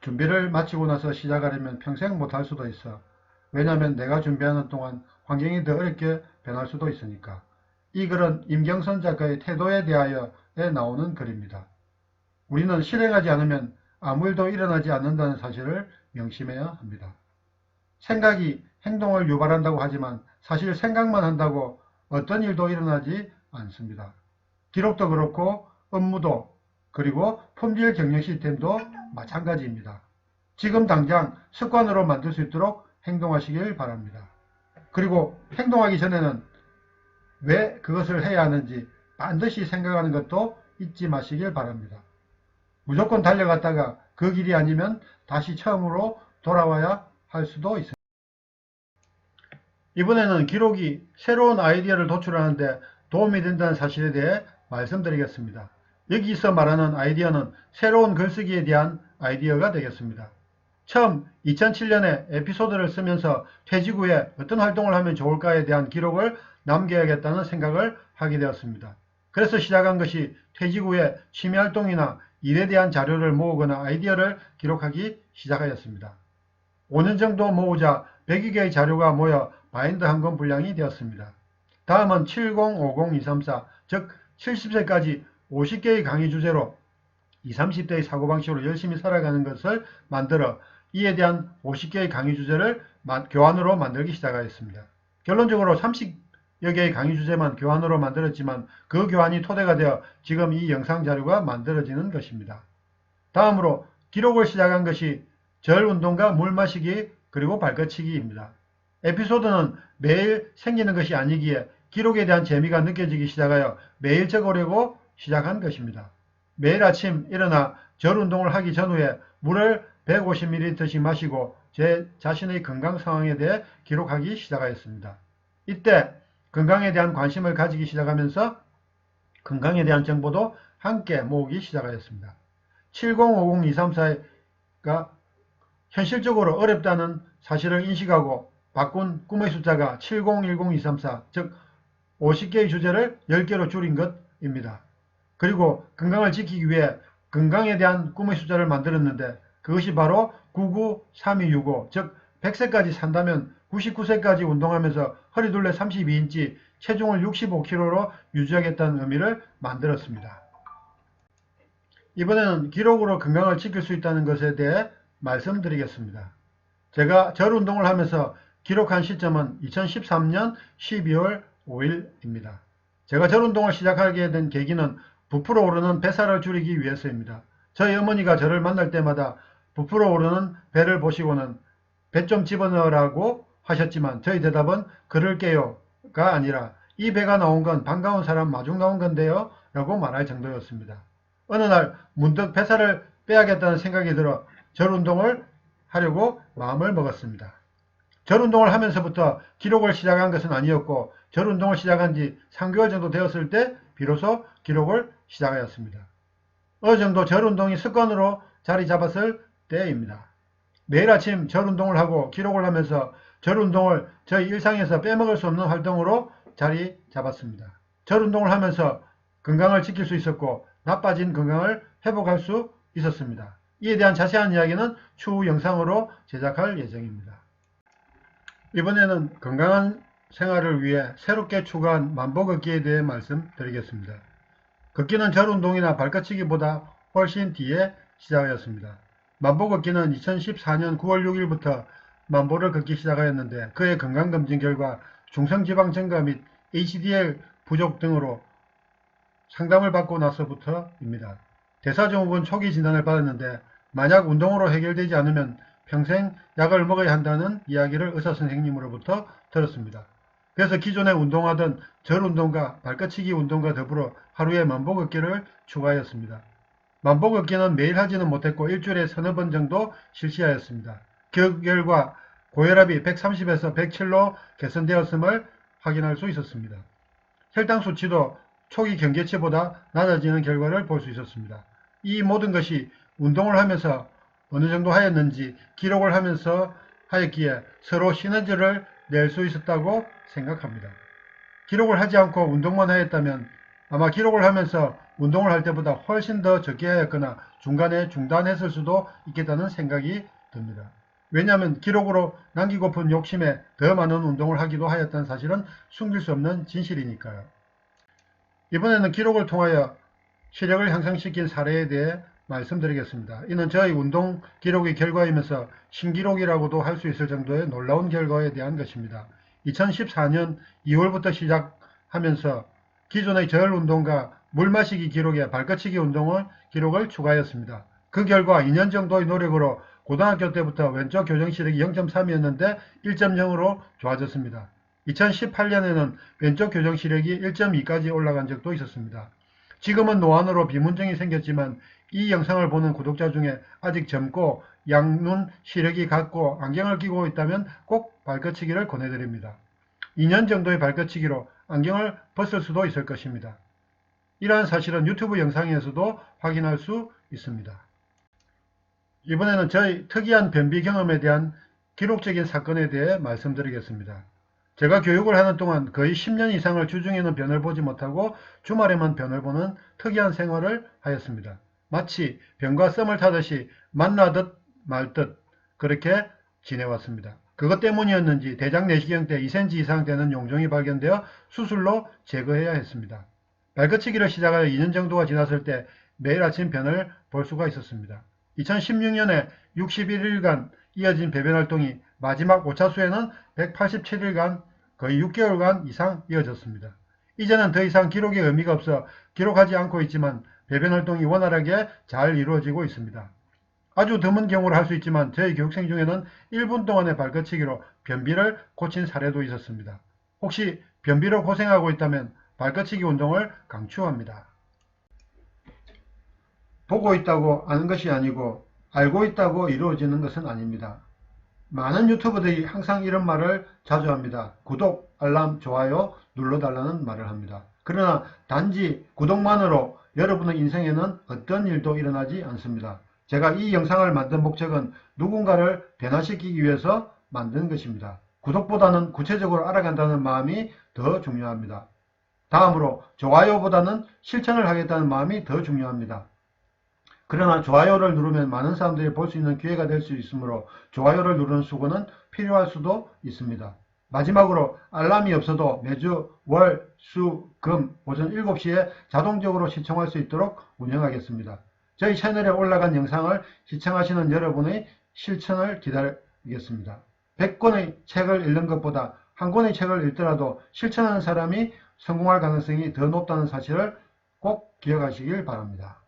준비를 마치고 나서 시작하려면 평생 못할 수도 있어. 왜냐하면 내가 준비하는 동안 환경이 더 어렵게 변할 수도 있으니까. 이 글은 임경선 작가의 태도에 대하여에 나오는 글입니다. 우리는 실행하지 않으면 아무 일도 일어나지 않는다는 사실을 명심해야 합니다. 생각이 행동을 유발한다고 하지만 사실 생각만 한다고 어떤 일도 일어나지 않습니다. 기록도 그렇고 업무도 그리고 품질 경영 시스템도 마찬가지입니다. 지금 당장 습관으로 만들 수 있도록 행동하시길 바랍니다. 그리고 행동하기 전에는 왜 그것을 해야 하는지 반드시 생각하는 것도 잊지 마시길 바랍니다. 무조건 달려갔다가 그 길이 아니면 다시 처음으로 돌아와야 할 수도 있습니다. 이번에는 기록이 새로운 아이디어를 도출하는데 도움이 된다는 사실에 대해 말씀드리겠습니다. 여기서 말하는 아이디어는 새로운 글쓰기에 대한 아이디어가 되겠습니다. 처음 2007년에 에피소드를 쓰면서 퇴직 후에 어떤 활동을 하면 좋을까에 대한 기록을 남겨야겠다는 생각을 하게 되었습니다. 그래서 시작한 것이 퇴직 후에 취미활동이나 일에 대한 자료를 모으거나 아이디어를 기록하기 시작하였습니다. 5년 정도 모으자 100여 개의 자료가 모여 바인드 한 권 분량이 되었습니다. 다음은 70-50-234, 즉 70세까지 50개의 강의 주제로 20, 30대의 사고방식으로 열심히 살아가는 것을 만들어 이에 대한 50개의 강의 주제를 교환으로 만들기 시작하였습니다. 결론적으로 30여 개의 강의 주제만 교환으로 만들었지만 그 교환이 토대가 되어 지금 이 영상 자료가 만들어지는 것입니다. 다음으로 기록을 시작한 것이 절 운동과 물 마시기 그리고 발끝치기입니다. 에피소드는 매일 생기는 것이 아니기에 기록에 대한 재미가 느껴지기 시작하여 매일 적으려고 시작한 것입니다. 매일 아침 일어나 절 운동을 하기 전후에 물을 150ml씩 마시고 제 자신의 건강 상황에 대해 기록하기 시작하였습니다. 이때 건강에 대한 관심을 가지기 시작하면서 건강에 대한 정보도 함께 모으기 시작하였습니다. 70-50-234가 현실적으로 어렵다는 사실을 인식하고 바꾼 꿈의 숫자가 70-10-234, 즉 50개의 주제를 10개로 줄인 것입니다. 그리고 건강을 지키기 위해 건강에 대한 꿈의 숫자를 만들었는데 그것이 바로 99-3265, 즉 100세까지 산다면 99세까지 운동하면서 허리둘레 32인치, 체중을 65kg로 유지하겠다는 의미를 만들었습니다. 이번에는 기록으로 건강을 지킬 수 있다는 것에 대해 말씀드리겠습니다. 제가 절 운동을 하면서 기록한 시점은 2013년 12월 5일입니다. 제가 절 운동을 시작하게 된 계기는 부풀어 오르는 뱃살을 줄이기 위해서입니다. 저희 어머니가 저를 만날 때마다 부풀어 오르는 배를 보시고는 배 좀 집어넣으라고 하셨지만 저희 대답은 그럴게요가 아니라 이 배가 나온 건 반가운 사람 마중 나온 건데요 라고 말할 정도였습니다. 어느 날 문득 뱃살을 빼야겠다는 생각이 들어 절 운동을 하려고 마음을 먹었습니다. 절 운동을 하면서부터 기록을 시작한 것은 아니었고 절 운동을 시작한 지 3개월 정도 되었을 때 비로소 기록을 시작하였습니다. 어느 정도 절 운동이 습관으로 자리 잡았을 때입니다. 매일 아침 절 운동을 하고 기록을 하면서 절 운동을 저희 일상에서 빼먹을 수 없는 활동으로 자리 잡았습니다. 절 운동을 하면서 건강을 지킬 수 있었고 나빠진 건강을 회복할 수 있었습니다. 이에 대한 자세한 이야기는 추후 영상으로 제작할 예정입니다. 이번에는 건강한 생활을 위해 새롭게 추가한 만보 걷기에 대해 말씀드리겠습니다. 걷기는 절 운동이나 발끝치기보다 훨씬 뒤에 시작하였습니다. 만보 걷기는 2014년 9월 6일부터 만보를 걷기 시작하였는데 그의 건강검진 결과 중성지방 증가 및 HDL 부족 등으로 상담을 받고 나서부터입니다. 대사증후군 초기 진단을 받았는데 만약 운동으로 해결되지 않으면 평생 약을 먹어야 한다는 이야기를 의사선생님으로부터 들었습니다. 그래서 기존에 운동하던 절 운동과 발끝치기 운동과 더불어 하루에 만보 걷기를 추가하였습니다. 만보 걷기는 매일 하지는 못했고 일주일에 서너 번 정도 실시하였습니다. 그 결과 고혈압이 130에서 107로 개선되었음을 확인할 수 있었습니다. 혈당 수치도 초기 경계치보다 낮아지는 결과를 볼 수 있었습니다. 이 모든 것이 운동을 하면서 어느 정도 하였는지 기록을 하면서 하였기에 서로 시너지를 낼 수 있었다고 생각합니다. 기록을 하지 않고 운동만 하였다면 아마 기록을 하면서 운동을 할 때보다 훨씬 더 적게 하였거나 중간에 중단했을 수도 있겠다는 생각이 듭니다. 왜냐하면 기록으로 남기고픈 욕심에 더 많은 운동을 하기도 하였다는 사실은 숨길 수 없는 진실이니까요. 이번에는 기록을 통하여 시력을 향상시킨 사례에 대해 말씀드리겠습니다. 이는 저의 운동 기록의 결과이면서 신기록이라고도 할 수 있을 정도의 놀라운 결과에 대한 것입니다. 2014년 2월부터 시작하면서 기존의 저혈 운동과 물 마시기 기록에 발끝치기 운동을 기록을 추가하였습니다. 그 결과 2년 정도의 노력으로 고등학교 때부터 왼쪽 교정 시력이 0.3이었는데 1.0으로 좋아졌습니다. 2018년에는 왼쪽 교정 시력이 1.2까지 올라간 적도 있었습니다. 지금은 노안으로 비문증이 생겼지만 이 영상을 보는 구독자 중에 아직 젊고 양눈 시력이 같고 안경을 끼고 있다면 꼭 발끝치기를 권해드립니다. 2년 정도의 발끝치기로 안경을 벗을 수도 있을 것입니다. 이러한 사실은 유튜브 영상에서도 확인할 수 있습니다. 이번에는 저의 특이한 변비 경험에 대한 기록적인 사건에 대해 말씀드리겠습니다. 제가 교육을 하는 동안 거의 10년 이상을 주중에는 변을 보지 못하고 주말에만 변을 보는 특이한 생활을 하였습니다. 마치 병과 썸을 타듯이 만나듯 말듯 그렇게 지내왔습니다. 그것 때문이었는지 대장 내시경 때 2cm 이상 되는 용종이 발견되어 수술로 제거해야 했습니다. 발끝치기를 시작하여 2년 정도가 지났을 때 매일 아침 변을 볼 수가 있었습니다. 2016년에 61일간 이어진 배변 활동이 마지막 5차수에는 187일간 거의 6개월간 이상 이어졌습니다. 이제는 더 이상 기록의 의미가 없어 기록하지 않고 있지만 배변 활동이 원활하게 잘 이루어지고 있습니다. 아주 드문 경우로 할 수 있지만 저희 교육생 중에는 1분 동안의 발끝치기로 변비를 고친 사례도 있었습니다. 혹시 변비로 고생하고 있다면 발끝치기 운동을 강추합니다. 보고 있다고 아는 것이 아니고 알고 있다고 이루어지는 것은 아닙니다. 많은 유튜버들이 항상 이런 말을 자주 합니다. 구독, 알람, 좋아요 눌러달라는 말을 합니다. 그러나 단지 구독만으로 여러분의 인생에는 어떤 일도 일어나지 않습니다. 제가 이 영상을 만든 목적은 누군가를 변화시키기 위해서 만든 것입니다. 구독보다는 구체적으로 알아간다는 마음이 더 중요합니다. 다음으로 좋아요보다는 실천을 하겠다는 마음이 더 중요합니다. 그러나 좋아요를 누르면 많은 사람들이 볼 수 있는 기회가 될 수 있으므로 좋아요를 누르는 수고는 필요할 수도 있습니다. 마지막으로 알람이 없어도 매주 월, 수, 금 오전 7시에 자동적으로 시청할 수 있도록 운영하겠습니다. 저희 채널에 올라간 영상을 시청하시는 여러분의 실천을 기다리겠습니다. 100권의 책을 읽는 것보다 한 권의 책을 읽더라도 실천하는 사람이 성공할 가능성이 더 높다는 사실을 꼭 기억하시길 바랍니다.